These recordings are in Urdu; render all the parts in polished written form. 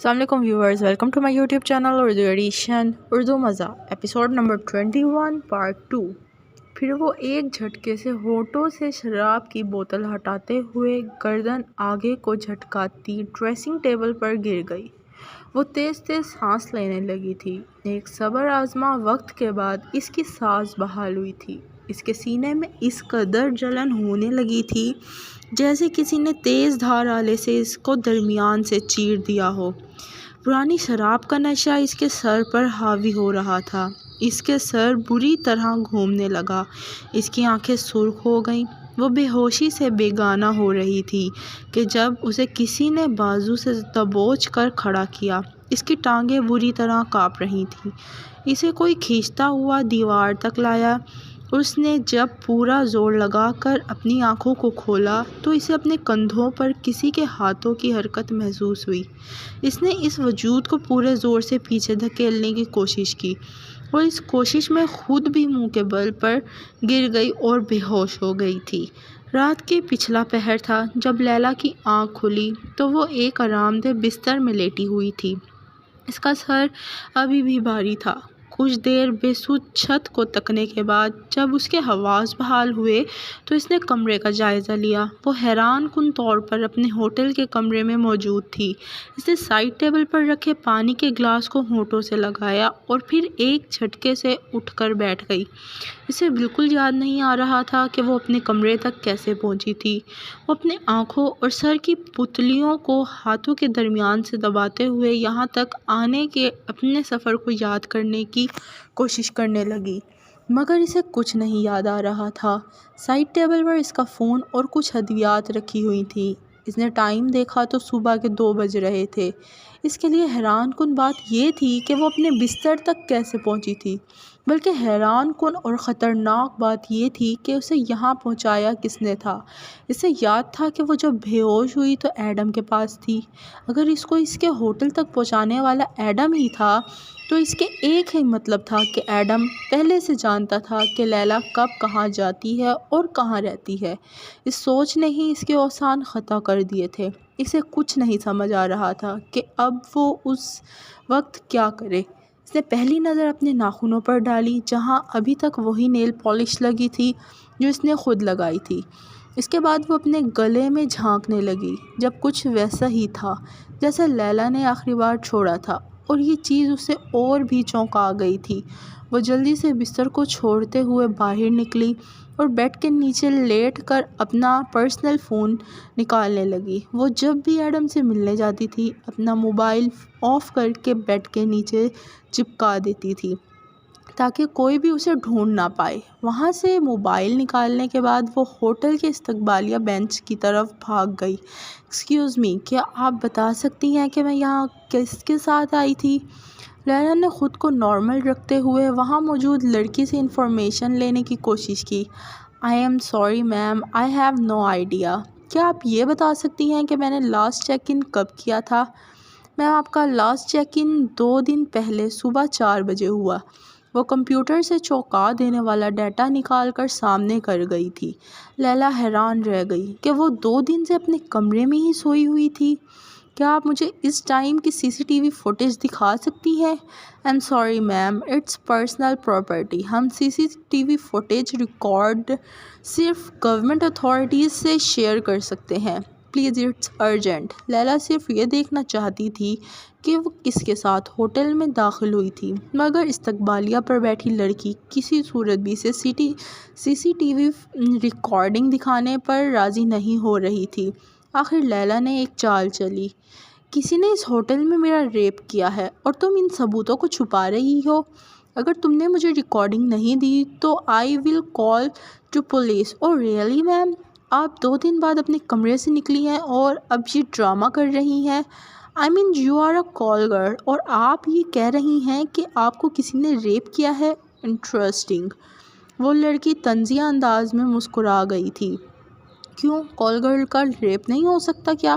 السلام علیکم viewers, welcome to my YouTube channel Urdu edition Urdu مزہ ایپیسوڈ نمبر 21 پارٹ 2۔ پھر وہ ایک جھٹکے سے ہونٹوں سے شراب کی بوتل ہٹاتے ہوئے گردن آگے کو جھٹکاتی ڈریسنگ ٹیبل پر گر گئی۔ وہ تیز تیز سانس لینے لگی تھی۔ ایک صبر آزما وقت کے بعد اس کی سانس بحال ہوئی تھی۔ اس کے سینے میں اس قدر جلن ہونے لگی تھی جیسے کسی نے تیز دھار آلے سے اس کو درمیان سے چیر دیا ہو۔ پرانی شراب کا نشہ اس کے سر پر حاوی ہو رہا تھا۔ اس کے سر بری طرح گھومنے لگا۔ اس کی آنکھیں سرخ ہو گئیں۔ وہ بے ہوشی سے بیگانہ ہو رہی تھی کہ جب اسے کسی نے بازو سے دبوچ کر کھڑا کیا۔ اس کی ٹانگیں بری طرح کانپ رہی تھیں۔ اسے کوئی کھینچتا ہوا دیوار تک لایا۔ اس نے جب پورا زور لگا کر اپنی آنکھوں کو کھولا تو اسے اپنے کندھوں پر کسی کے ہاتھوں کی حرکت محسوس ہوئی۔ اس نے اس وجود کو پورے زور سے پیچھے دھکیلنے کی کوشش کی اور اس کوشش میں خود بھی منہ کے بل پر گر گئی اور بے ہوش ہو گئی تھی۔ رات کے پچھلا پہر تھا جب لیلا کی آنکھ کھلی تو وہ ایک آرام دہ بستر میں لیٹی ہوئی تھی۔ اس کا سر ابھی بھی بھاری تھا۔ کچھ دیر بے سود چھت کو تکنے کے بعد جب اس کے حواس بحال ہوئے تو اس نے کمرے کا جائزہ لیا۔ وہ حیران کن طور پر اپنے ہوٹل کے کمرے میں موجود تھی۔ اس نے سائیڈ ٹیبل پر رکھے پانی کے گلاس کو ہونٹوں سے لگایا اور پھر ایک جھٹکے سے اٹھ کر بیٹھ گئی۔ اسے بالکل یاد نہیں آ رہا تھا کہ وہ اپنے کمرے تک کیسے پہنچی تھی۔ وہ اپنے آنکھوں اور سر کی پتلیوں کو ہاتھوں کے درمیان سے دباتے ہوئے یہاں تک آنے کے اپنے سفر کو یاد کرنے کی کوشش کرنے لگی، مگر اسے کچھ نہیں یاد آ رہا تھا۔ سائیڈ ٹیبل پر اس کا فون اور کچھ ادویات رکھی ہوئی تھیں۔ اس نے ٹائم دیکھا تو صبح کے 2 بج رہے تھے۔ اس کے لیے حیران کن بات یہ تھی کہ وہ اپنے بستر تک کیسے پہنچی تھی، بلکہ حیران کن اور خطرناک بات یہ تھی کہ اسے یہاں پہنچایا کس نے تھا۔ اسے یاد تھا کہ وہ جب بے ہوش ہوئی تو ایڈم کے پاس تھی۔ اگر اس کو اس کے ہوٹل تک پہنچانے والا ایڈم ہی تھا تو اس کے ایک ہی مطلب تھا کہ ایڈم پہلے سے جانتا تھا کہ لیلا کب کہاں جاتی ہے اور کہاں رہتی ہے۔ اس سوچ نے ہی اس کے اوزان خطا کر دیے تھے۔ اسے کچھ نہیں سمجھ آ رہا تھا کہ اب وہ اس وقت کیا کرے۔ اس نے پہلی نظر اپنے ناخنوں پر ڈالی جہاں ابھی تک وہی نیل پالش لگی تھی جو اس نے خود لگائی تھی۔ اس کے بعد وہ اپنے گلے میں جھانکنے لگی، جب کچھ ویسا ہی تھا جیسا لیلا نے آخری بار چھوڑا تھا، اور یہ چیز اسے اور بھی چونکا گئی تھی۔ وہ جلدی سے بستر کو چھوڑتے ہوئے باہر نکلی اور بیڈ کے نیچے لیٹ کر اپنا پرسنل فون نکالنے لگی۔ وہ جب بھی ایڈم سے ملنے جاتی تھی اپنا موبائل آف کر کے بیڈ کے نیچے چپکا دیتی تھی تاکہ کوئی بھی اسے ڈھونڈ نہ پائے۔ وہاں سے موبائل نکالنے کے بعد وہ ہوٹل کے استقبالیہ بینچ کی طرف بھاگ گئی۔ ایکسکیوز می، کیا آپ بتا سکتی ہیں کہ میں یہاں کس کے ساتھ آئی تھی؟ لیلا نے خود کو نارمل رکھتے ہوئے وہاں موجود لڑکی سے انفارمیشن لینے کی کوشش کی۔ آئی am sorry ma'am, I have no idea. کیا آپ یہ بتا سکتی ہیں کہ میں نے لاسٹ چیک ان کب کیا تھا؟ میم، آپ کا لاسٹ چیک ان 2 دن پہلے صبح 4 بجے ہوا۔ وہ کمپیوٹر سے چونکا دینے والا ڈیٹا نکال کر سامنے کر گئی تھی۔ لیلا حیران رہ گئی کہ وہ 2 دن سے اپنے کمرے میں ہی سوئی ہوئی تھی۔ کیا آپ مجھے اس ٹائم کی CCTV فوٹیج دکھا سکتی ہیں؟ I am sorry ma'am, it's personal property. ہم CCTV فوٹیج ریکارڈ صرف گورنمنٹ اتھارٹیز سے شیئر کر سکتے ہیں۔ Please, it's urgent. لیلا صرف یہ دیکھنا چاہتی تھی کہ وہ کس کے ساتھ ہوٹل میں داخل ہوئی تھی، مگر استقبالیہ پر بیٹھی لڑکی کسی صورت بھی سے CCTV ریکارڈنگ دکھانے پر راضی نہیں ہو رہی تھی۔ آخر لیلا نے ایک چال چلی۔ کسی نے اس ہوٹل میں میرا ریپ کیا ہے اور تم ان ثبوتوں کو چھپا رہی ہو۔ اگر تم نے مجھے ریکارڈنگ نہیں دی تو I will call to police. Oh really ma'am, آپ 2 دن بعد اپنے کمرے سے نکلی ہیں اور اب یہ ڈرامہ کر رہی ہیں؟ I mean you are a call girl اور آپ یہ کہہ رہی ہیں کہ آپ کو کسی نے ریپ کیا ہے؟ انٹرسٹنگ۔ وہ لڑکی طنزیہ انداز میں مسکرا گئی تھی۔ کیوں، کال گرل کا ریپ نہیں ہو سکتا کیا؟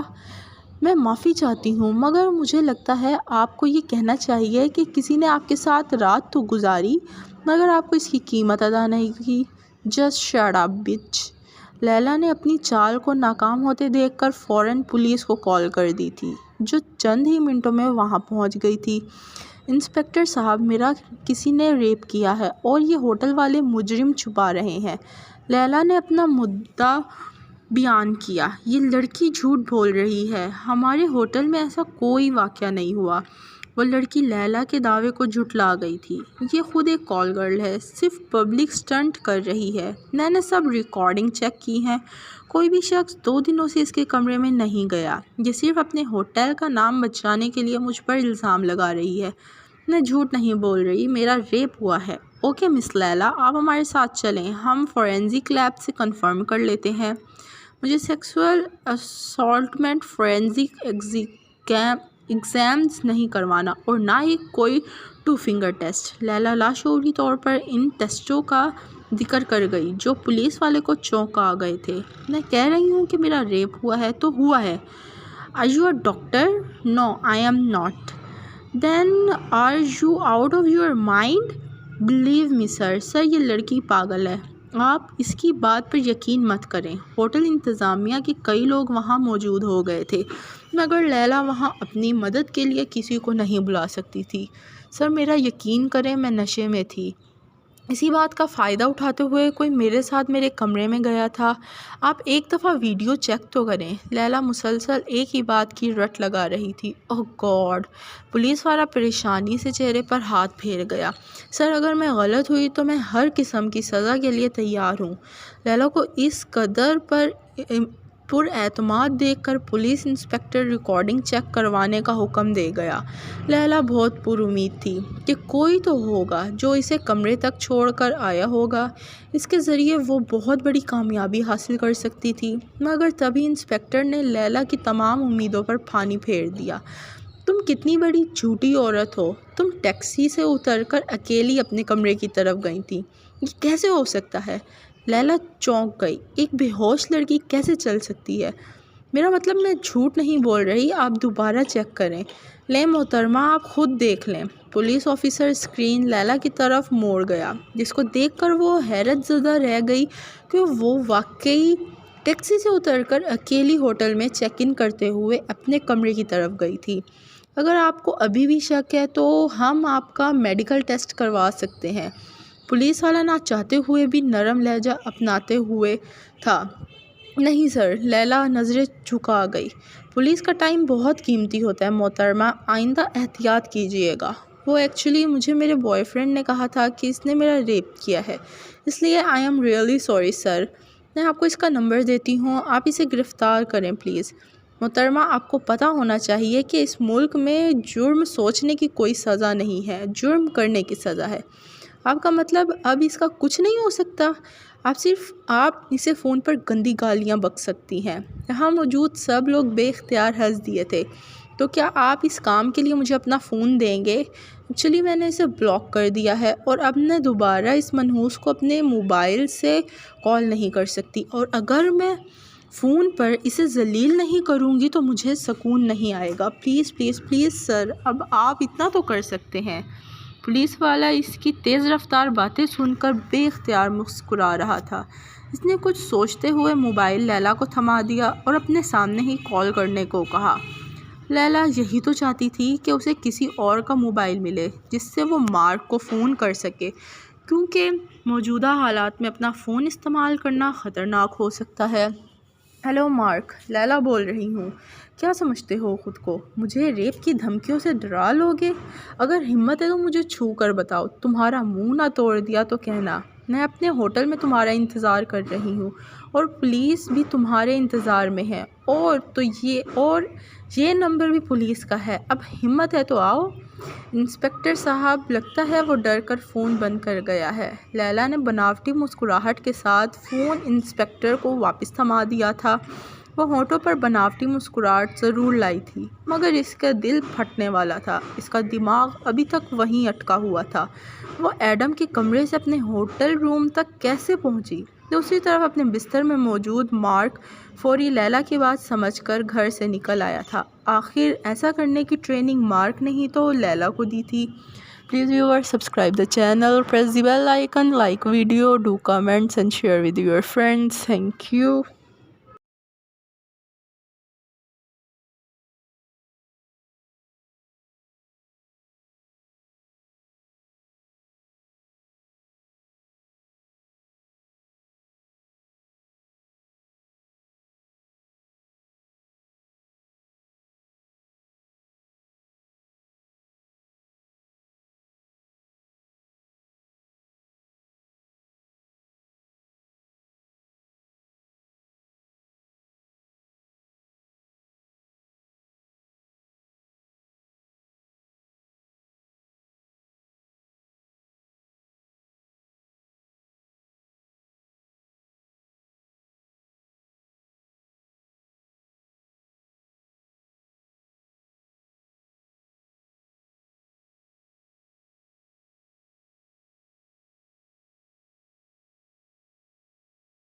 میں معافی چاہتی ہوں، مگر مجھے لگتا ہے آپ کو یہ کہنا چاہیے کہ کسی نے آپ کے ساتھ رات تو گزاری مگر آپ کو اس کی قیمت ادا نہیں کی۔ جسٹ شٹ اپ بچ۔ لیلا نے اپنی چال کو ناکام ہوتے دیکھ کر فوراً پولیس کو کال کر دی تھی، جو چند ہی منٹوں میں وہاں پہنچ گئی تھی۔ انسپکٹر صاحب، میرا کسی نے ریپ کیا ہے اور یہ ہوٹل والے مجرم چھپا رہے ہیں۔ لیلا نے اپنا مدعا بیان کیا۔ یہ لڑکی جھوٹ بول رہی ہے، ہمارے ہوٹل میں ایسا کوئی واقعہ نہیں ہوا۔ وہ لڑکی لیلا کے دعوے کو جھٹلا گئی تھی۔ یہ خود ایک کال گرل ہے، صرف پبلک اسٹنٹ کر رہی ہے۔ میں نے سب ریکارڈنگ چیک کی ہیں، کوئی بھی شخص 2 دنوں سے اس کے کمرے میں نہیں گیا۔ یہ صرف اپنے ہوٹل کا نام بچانے کے لیے مجھ پر الزام لگا رہی ہے۔ میں جھوٹ نہیں بول رہی، میرا ریپ ہوا ہے۔ اوکے مس لیلا، آپ ہمارے ساتھ چلیں، ہم فورینزک لیب سے کنفرم کر لیتے ہیں۔ مجھے سیکسول اسالٹمنٹ فورینزک ایگزامز نہیں کروانا، اور نہ ہی کوئی 2 فنگر ٹیسٹ۔ لیلا لاشعوری طور پر ان ٹیسٹوں کا ذکر کر گئی جو پولیس والے کو چونکا گئے تھے۔ میں کہہ رہی ہوں کہ میرا ریپ ہوا ہے تو ہوا ہے۔ Are you a doctor? No, I am not. Then are you out of your mind? Believe me sir, یہ لڑکی پاگل ہے۔ آپ اس کی بات پر یقین مت کریں۔ ہوٹل انتظامیہ کے کئی لوگ وہاں موجود ہو گئے تھے، مگر لیلا وہاں اپنی مدد کے لیے کسی کو نہیں بلا سکتی تھی۔ سر میرا یقین کریں، میں نشے میں تھی۔ اسی بات کا فائدہ اٹھاتے ہوئے کوئی میرے ساتھ میرے کمرے میں گیا تھا۔ آپ ایک دفعہ ویڈیو چیک تو کریں۔ لیلا مسلسل ایک ہی بات کی رٹ لگا رہی تھی۔ اوہ گاڈ! پولیس والا پریشانی سے چہرے پر ہاتھ پھیر گیا۔ سر اگر میں غلط ہوئی تو میں ہر قسم کی سزا کے لیے تیار ہوں۔ لیلا کو اس قدر پر اعتماد دیکھ کر پولیس انسپکٹر ریکارڈنگ چیک کروانے کا حکم دے گیا۔ لیلا بہت پر امید تھی کہ کوئی تو ہوگا جو اسے کمرے تک چھوڑ کر آیا ہوگا، اس کے ذریعے وہ بہت بڑی کامیابی حاصل کر سکتی تھی، مگر تبھی انسپکٹر نے لیلا کی تمام امیدوں پر پانی پھیر دیا۔ تم کتنی بڑی جھوٹی عورت ہو، تم ٹیکسی سے اتر کر اکیلی اپنے کمرے کی طرف گئی تھی، یہ کیسے ہو سکتا ہے؟ لیلا چونک گئی، ایک بے ہوش لڑکی کیسے چل سکتی ہے؟ میرا مطلب میں جھوٹ نہیں بول رہی، آپ دوبارہ چیک کریں۔ لیں محترمہ، آپ خود دیکھ لیں۔ پولیس آفیسر اسکرین لیلا کی طرف موڑ گیا، جس کو دیکھ کر وہ حیرت زدہ رہ گئی کہ وہ واقعی ٹیکسی سے اتر کر اکیلی ہوٹل میں چیک ان کرتے ہوئے اپنے کمرے کی طرف گئی تھی۔ اگر آپ کو ابھی بھی شک ہے تو ہم آپ کا میڈیکل ٹیسٹ کروا سکتے ہیں۔ پولیس والا نہ چاہتے ہوئے بھی نرم لہجہ اپناتے ہوئے تھا۔ نہیں سر، لیلا نظریں جھکا گئی۔ پولیس کا ٹائم بہت قیمتی ہوتا ہے محترمہ، آئندہ احتیاط کیجیے گا۔ وہ ایکچولی مجھے میرے بوائے فرینڈ نے کہا تھا کہ اس نے میرا ریپ کیا ہے، اس لیے I am really sorry sir. میں آپ کو اس کا نمبر دیتی ہوں، آپ اسے گرفتار کریں پلیز۔ محترمہ، آپ کو پتہ ہونا چاہیے کہ اس ملک میں جرم سوچنے کی کوئی سزا نہیں ہے، جرم کرنے کی سزا ہے۔ آپ کا مطلب اب اس کا کچھ نہیں ہو سکتا؟ آپ اسے فون پر گندی گالیاں بک سکتی ہیں۔ یہاں موجود سب لوگ بے اختیار ہنس دیے تھے۔ تو کیا آپ اس کام کے لیے مجھے اپنا فون دیں گے؟ ایکچولی میں نے اسے بلاک کر دیا ہے اور اب میں دوبارہ اس منحوس کو اپنے موبائل سے کال نہیں کر سکتی، اور اگر میں فون پر اسے ذلیل نہیں کروں گی تو مجھے سکون نہیں آئے گا۔ پلیز پلیز پلیز سر، اب آپ اتنا تو کر سکتے ہیں۔ پولیس والا اس کی تیز رفتار باتیں سن کر بے اختیار مسکرا رہا تھا۔ اس نے کچھ سوچتے ہوئے موبائل لیلا کو تھما دیا اور اپنے سامنے ہی کال کرنے کو کہا۔ لیلا یہی تو چاہتی تھی کہ اسے کسی اور کا موبائل ملے جس سے وہ مارک کو فون کر سکے، کیونکہ موجودہ حالات میں اپنا فون استعمال کرنا خطرناک ہو سکتا ہے۔ ہیلو مارک، لیلا بول رہی ہوں۔ کیا سمجھتے ہو خود کو؟ مجھے ریپ کی دھمکیوں سے ڈرا لوگے؟ اگر ہمت ہے تو مجھے چھو کر بتاؤ، تمہارا منہ نہ توڑ دیا تو کہنا۔ میں اپنے ہوٹل میں تمہارا انتظار کر رہی ہوں اور پولیس بھی تمہارے انتظار میں ہے، اور یہ نمبر بھی پولیس کا ہے۔ اب ہمت ہے تو آؤ۔ انسپکٹر صاحب، لگتا ہے وہ ڈر کر فون بند کر گیا ہے۔ لیلا نے بناوٹی مسکراہٹ کے ساتھ فون انسپکٹر کو واپس تھما دیا تھا۔ وہ ہونٹوں پر بناوٹی مسکراہٹ ضرور لائی تھی، مگر اس کا دل پھٹنے والا تھا۔ اس کا دماغ ابھی تک وہیں اٹکا ہوا تھا۔ وہ ایڈم کے کمرے سے اپنے ہوٹل روم تک کیسے پہنچی؟ دوسری طرف اپنے بستر میں موجود مارک فوری لیلا کی بات سمجھ کر گھر سے نکل آیا تھا۔ آخر ایسا کرنے کی ٹریننگ مارک نے ہی تو لیلا کو دی تھی۔ Please viewers subscribe the channel, press the bell icon, like video, do comments and share with your friends. Thank you.